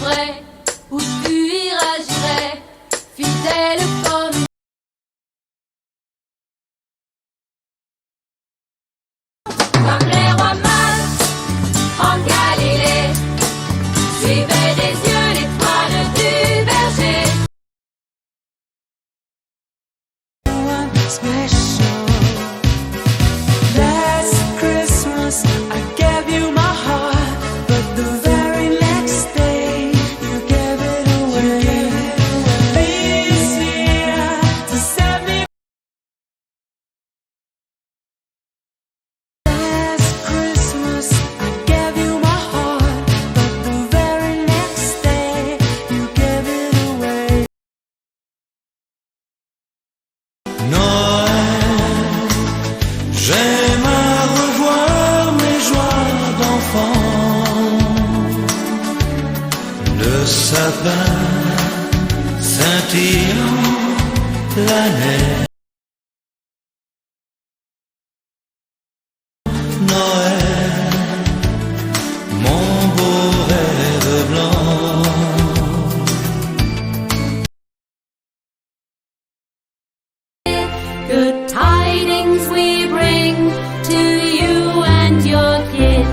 suivrai, où tu iras, j'irai, fidèle comme les rois mages en Galilée, suivez des yeux l'étoile du berger. Special. Last Christmas I gave you my heart, but the very next day you gave it away. This year to set me. Last Christmas I gave you my heart, but the very next day you gave it away. Noël, j'aime à revoir mes joies d'enfant. Le sapin scintillant, la neige. Noël, mon beau rêve blanc. Good tidings we bring to you and your kin.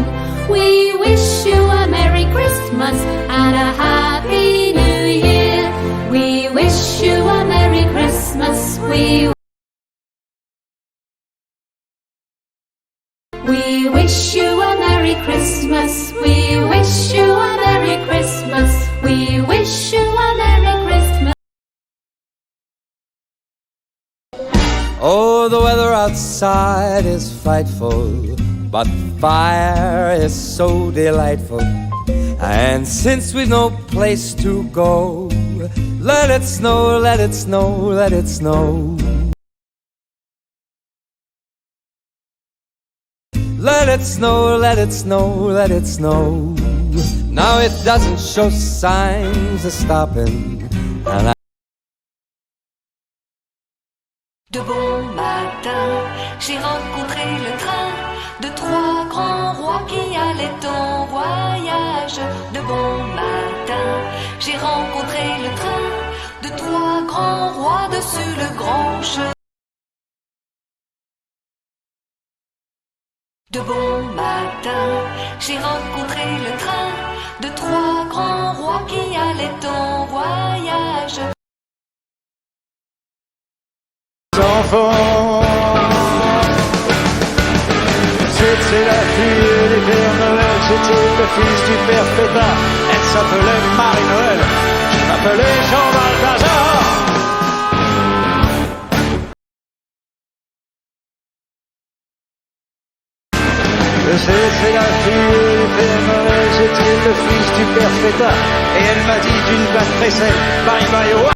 We wish you a Merry Christmas and a Happy New Year. We wish you a Merry Christmas. We wish you a Merry Christmas. We wish you a Merry Christmas. We wish you a Merry Christmas. Oh, the weather outside is frightful, but fire is so delightful. And since we've no place to go, let it snow, let it snow, let it snow. Let it snow, let it snow, let it snow. Now it doesn't show signs of stopping, and De bon matin, j'ai rencontré le train de trois grands rois qui allaient en voyage. De bon matin, j'ai rencontré le train de trois grands rois dessus le grand chemin. De bon matin, j'ai rencontré le train de trois grands rois qui allaient en voyage. Enfants, c'était la fille du Père Noël, c'était le fils du Père Fouettard. Elle s'appelait Marie-Noël, je m'appelais Jean Balthazar. C'était la fille du Père Noël, c'était le fils du Père Fouettard. Et elle m'a dit d'une voix très saine, Marie-Marie.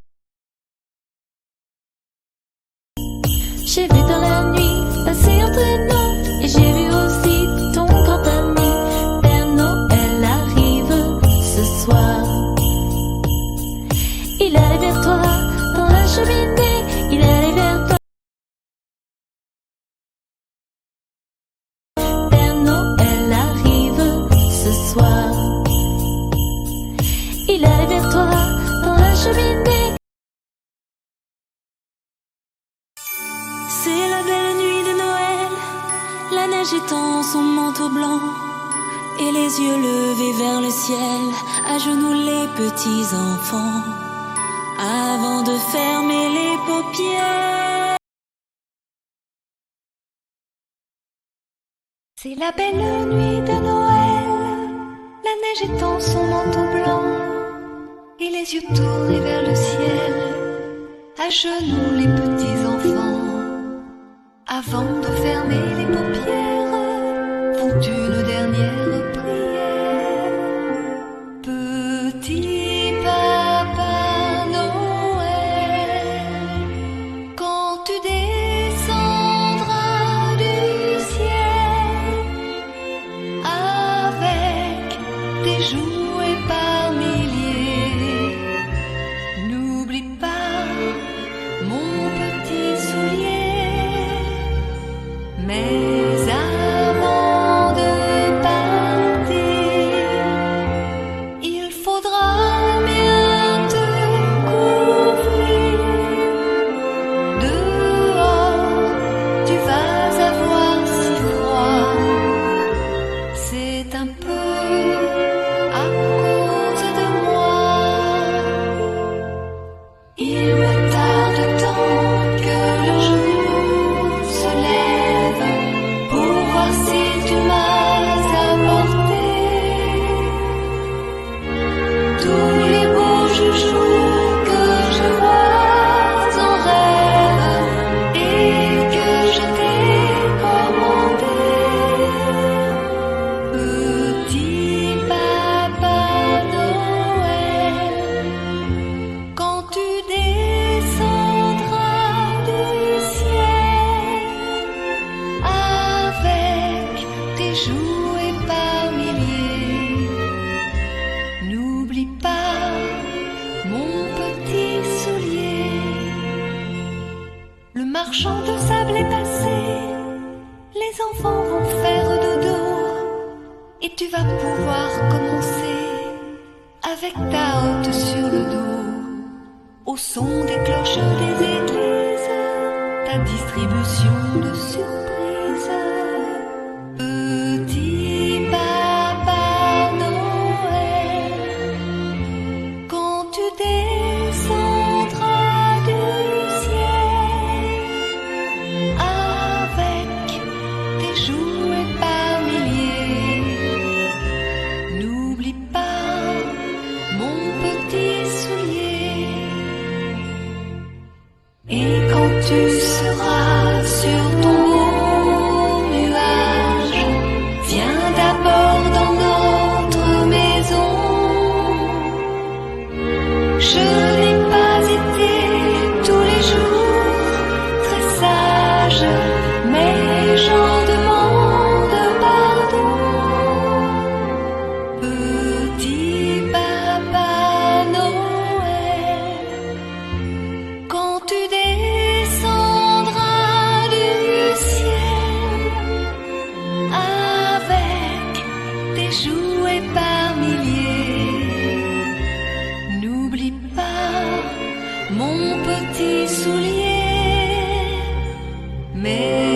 J'ai vu dans la nuit passer entre nous, et j'ai vu aussi ton grand ami. Père Noël arrive ce soir. Il allait vers toi dans la cheminée, il allait vers toi. Père Noël arrive ce soir. Il allait vers toi dans la cheminée. C'est la belle nuit de Noël, la neige étend son manteau blanc, et les yeux levés vers le ciel, à genoux les petits enfants, avant de fermer les paupières. C'est la belle nuit de Noël, la neige étend son manteau blanc, et les yeux tournés vers le ciel, à genoux les petits enfants. Avant de fermer les paupières, font une dernière prière. Petit papa Noël, quand tu descendras du ciel, avec des jouets par milliers, n'oublie pas mon petit soulier. Mais avant de partir, il faudra recommencer avec ta hotte sur le dos, au son des cloches des églises, ta distribution de surprises. Petit papa Noël, quand tu descendras du ciel avec tes jouets par milliers, n'oublie pas mon petit soulier. Et quand tu seras sur ton beau nuage, viens d'abord dans notre maison. Je n'ai pas été tous les jours très sage, mais j'en demande pardon. Petit papa Noël, quand tu descendras du ciel avec tes jouets par milliers, n'oublie pas mon petit soulier. Mais